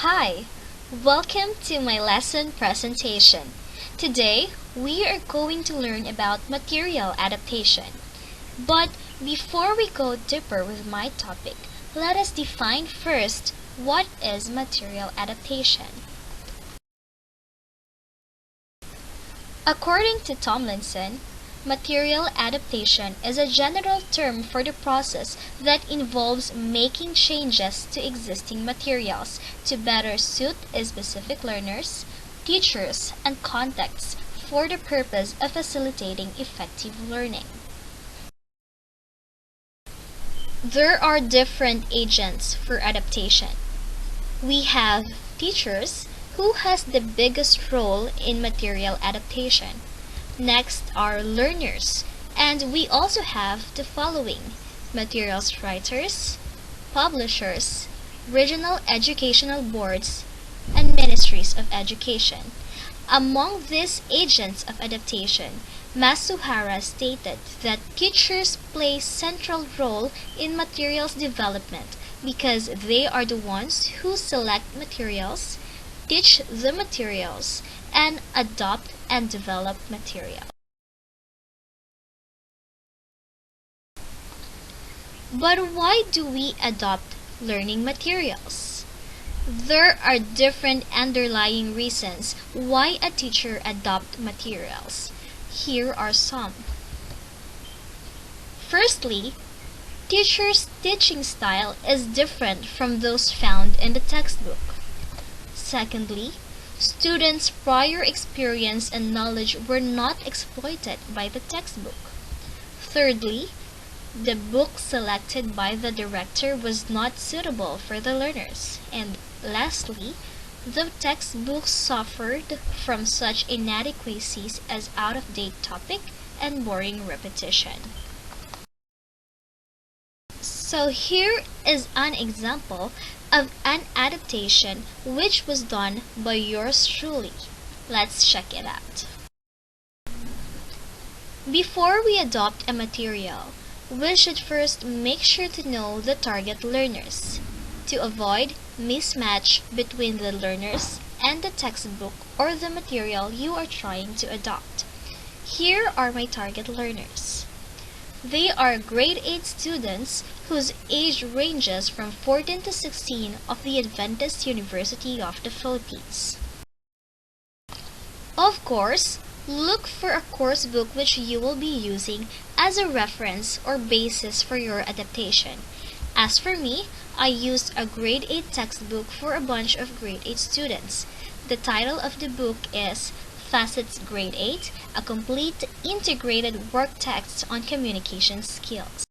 Hi, welcome to my lesson presentation. Today, we are going to learn about material adaptation. But before we go deeper with my topic, let us define first what is material adaptation. According to Tomlinson, material adaptation is a general term for the process that involves making changes to existing materials to better suit specific learners, teachers, and contexts for the purpose of facilitating effective learning. There are different agents for adaptation. We have teachers, who has the biggest role in material adaptation. Next are learners, and we also have the following: materials writers, publishers, regional educational boards, and ministries of education. Among these agents of adaptation, Masuhara stated that teachers play central role in materials development because they are the ones who select materials, teach the materials, and adopt and develop material. But why do we adopt learning materials? There are different underlying reasons why a teacher adopts materials. Here are some. Firstly, teachers' teaching style is different from those found in the textbook. Secondly, students' prior experience and knowledge were not exploited by the textbook. Thirdly, the book selected by the director was not suitable for the learners. And lastly, the textbook suffered from such inadequacies as out-of-date topic and boring repetition. So here is an example of an adaptation which was done by yours truly. Let's check it out. Before we adopt a material, we should first make sure to know the target learners to avoid mismatch between the learners and the textbook or the material you are trying to adopt. Here are my target learners. They are grade 8 students whose age ranges from 14 to 16 of the Adventist University of the Philippines. Of course, look for a course book which you will be using as a reference or basis for your adaptation. As for me, I used a grade 8 textbook for a bunch of grade 8 students. The title of the book is Facets Grade 8, a complete integrated work text on communication skills.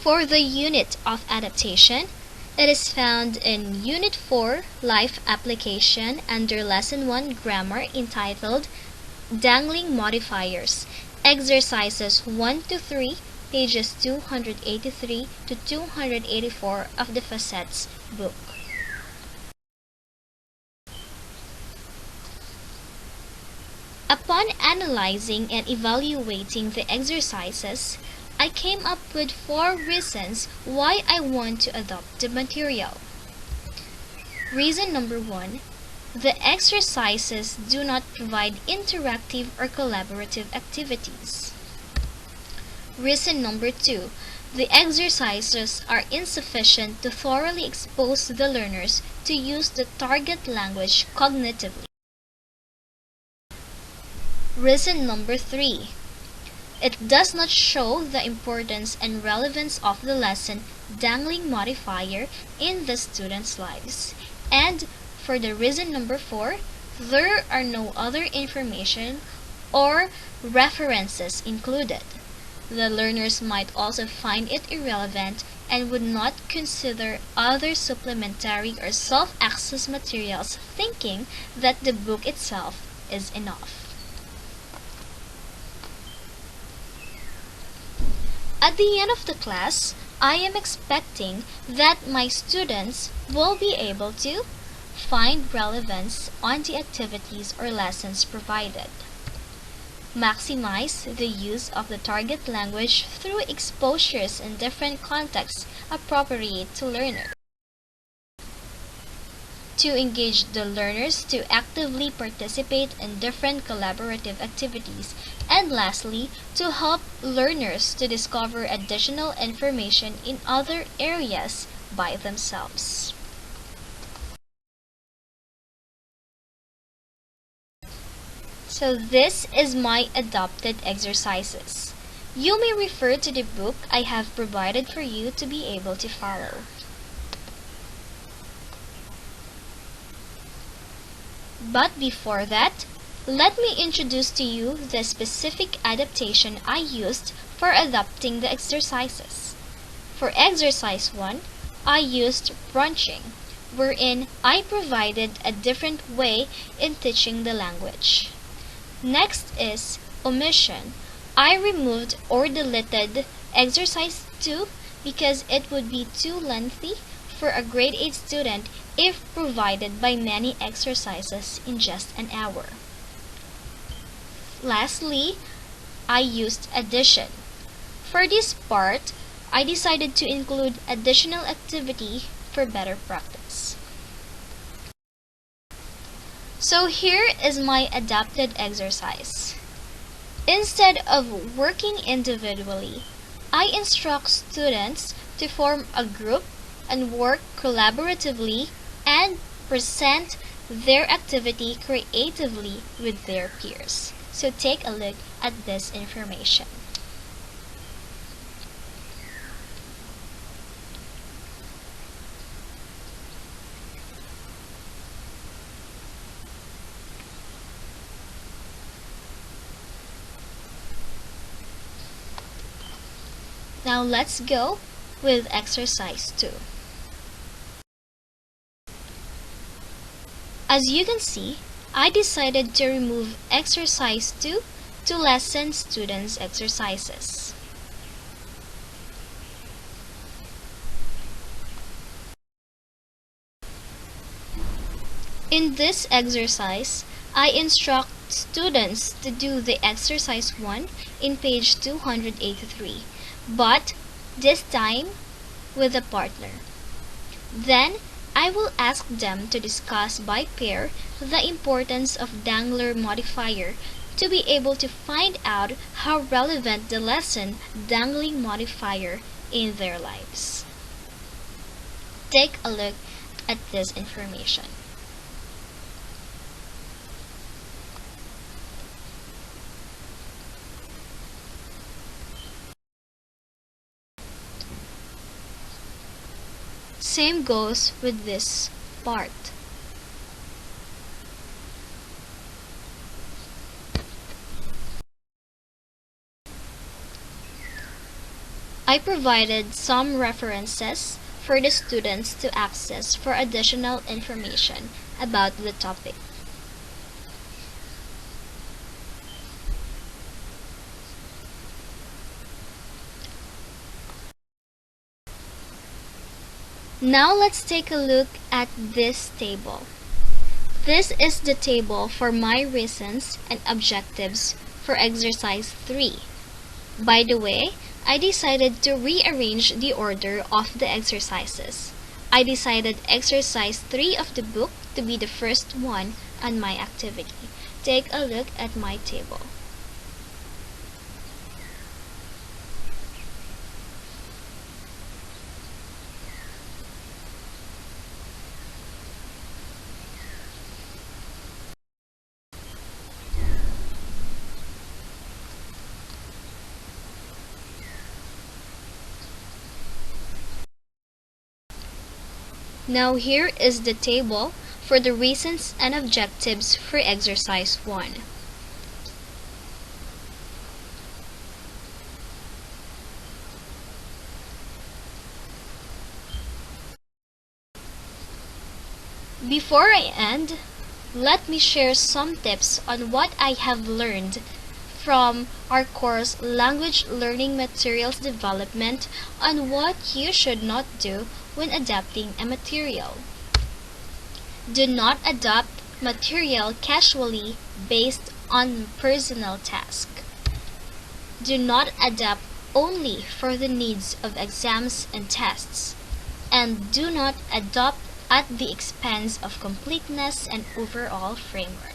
For the unit of adaptation, it is found in Unit 4, Life Application, under Lesson 1, Grammar, entitled Dangling Modifiers, Exercises 1 to 3, pages 283 to 284 of the Facets book. Upon analyzing and evaluating the exercises, I came up with 4 reasons why I want to adopt the material. Reason number 1, the exercises do not provide interactive or collaborative activities. Reason number 2, the exercises are insufficient to thoroughly expose the learners to use the target language cognitively. Reason number 3, it does not show the importance and relevance of the lesson dangling modifier in the students' lives. And for the reason number 4, there are no other information or references included. The learners might also find it irrelevant and would not consider other supplementary or self-access materials, thinking that the book itself is enough. At the end of the class, I am expecting that my students will be able to find relevance on the activities or lessons provided, maximize the use of the target language through exposures in different contexts appropriate to learners, to engage the learners to actively participate in different collaborative activities, and lastly, to help learners to discover additional information in other areas by themselves. So this is my adopted exercises. You may refer to the book I have provided for you to be able to follow. But before that, let me introduce to you the specific adaptation I used for adapting the exercises. For exercise 1, I used branching, wherein I provided a different way in teaching the language. Next is omission. I removed or deleted exercise 2 because it would be too lengthy for a grade 8 student if provided by many exercises in just an hour. Lastly, I used addition. For this part, I decided to include additional activity for better practice. So here is my adapted exercise. Instead of working individually, I instruct students to form a group and work collaboratively and present their activity creatively with their peers. So take a look at this information. Now let's go with exercise 2. As you can see, I decided to remove exercise 2 to lessen students' exercises. In this exercise, I instruct students to do the exercise 1 in page 283, but this time with a partner. Then, I will ask them to discuss by pair the importance of Dangler modifier to be able to find out how relevant the lesson dangling modifier in their lives. Take a look at this information. Same goes with this part. I provided some references for the students to access for additional information about the topic. Now let's take a look at this table. This is the table for my reasons and objectives for exercise 3. By the way, I decided to rearrange the order of the exercises. I decided exercise 3 of the book to be the first one on my activity. Take a look at my table. Now here is the table for the reasons and objectives for exercise 1. Before I end, let me share some tips on what I have learned from our course Language Learning Materials Development on what you should not do when adapting a material. Do not adopt material casually based on personal task. Do not adapt only for the needs of exams and tests. And do not adopt at the expense of completeness and overall framework.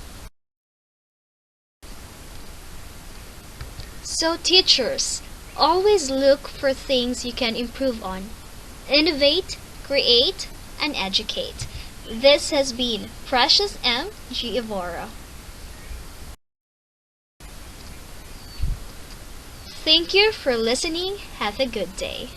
So teachers, always look for things you can improve on. Innovate, create, and educate. This has been Precious M. G. Evora. Thank you for listening. Have a good day.